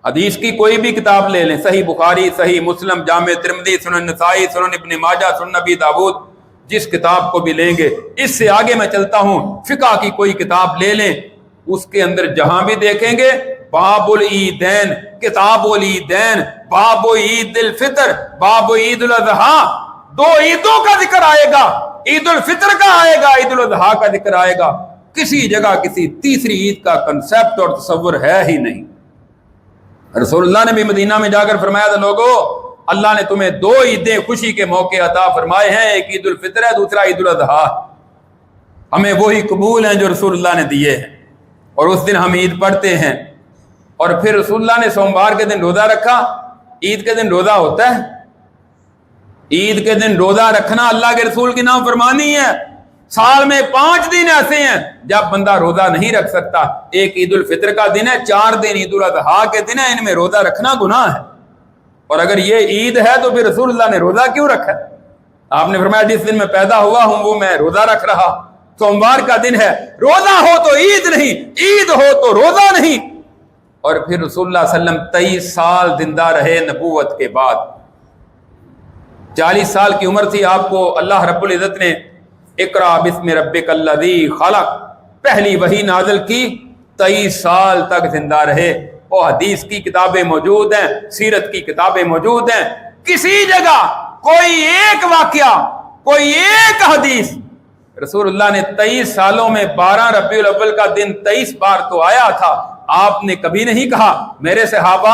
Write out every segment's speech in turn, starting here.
حدیث کی کوئی بھی کتاب لے لیں، صحیح بخاری، صحیح مسلم، جامع ترمذی، سنن نسائی، سنن ابن ماجہ، سنن نبی داؤد، جس کتاب کو بھی لیں گے، اس سے آگے میں چلتا ہوں، فقہ کی کوئی کتاب لے لیں، اس کے اندر جہاں بھی دیکھیں گے باب العیدین، کتاب العیدین، باب عید الفطر، باب عید الاضحیٰ، دو عیدوں کا ذکر آئے گا، عید الفطر کا آئے گا، عید الاضحیٰ کا ذکر آئے گا، کسی جگہ کسی تیسری عید کا کنسیپٹ اور تصور ہے ہی نہیں۔ رسول اللہ نے بھی مدینہ میں جا کر فرمایا تھا، لوگو اللہ نے تمہیں دو عیدیں خوشی کے موقع عطا فرمائے ہیں، ایک عید الفطر ہے، دوسرا عید الاضحیٰ، ہمیں وہی قبول ہیں جو رسول اللہ نے دیے ہیں، اور اس دن ہم عید پڑھتے ہیں۔ اور پھر رسول اللہ نے سوموار کے دن روزہ رکھا، عید کے دن روزہ ہوتا ہے؟ عید کے دن روزہ رکھنا اللہ کے رسول کی نافرمانی ہے۔ سال میں 5 دن ایسے ہیں جب بندہ روزہ نہیں رکھ سکتا، ایک عید الفطر کا دن ہے، 4 دن عید الاضحیٰ کے دن ہے، ان میں روزہ رکھنا گناہ ہے۔ اور اگر یہ عید ہے تو پھر رسول اللہ نے روزہ کیوں رکھا؟ آپ نے فرمایا جس دن میں پیدا ہوا ہوں وہ میں روزہ رکھ رہا، سوموار کا دن ہے، روزہ ہو تو عید نہیں، عید ہو تو روزہ نہیں۔ اور پھر رسول اللہ صلی اللہ علیہ وسلم 23 سال زندہ رہے نبوت کے بعد، 40 سال کی عمر تھی آپ کو اللہ رب العزت نے اقرا بسم ربک الذی خلق پہلی وحی نازل کی، 23 سال تک زندہ رہے۔ وہ حدیث کی کتابیں موجود ہیں، سیرت کی کتابیں موجود ہیں، کسی جگہ کوئی ایک واقعہ، کوئی ایک حدیث رسول اللہ نے 23 سالوں میں 12 ربیع الاول کا دن 23 بار تو آیا تھا، آپ نے کبھی نہیں کہا میرے صحابہ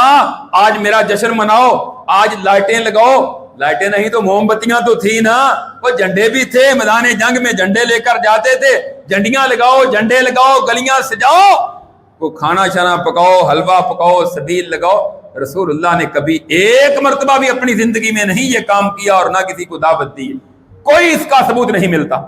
آج میرا جشن مناؤ، آج لائٹیں لگاؤ، لائٹیں نہیں تو موم بتیاں تو تھی نا، وہ جھنڈے بھی تھے، میدان جنگ میں جھنڈے لے کر جاتے تھے، جھنڈیاں لگاؤ، جھنڈے لگاؤ، گلیاں سجاؤ، وہ کھانا شانا پکاؤ، حلوہ پکاؤ، سبیل لگاؤ۔ رسول اللہ نے کبھی ایک مرتبہ بھی اپنی زندگی میں نہیں یہ کام کیا اور نہ کسی کو دعوت دی، کوئی اس کا ثبوت نہیں ملتا۔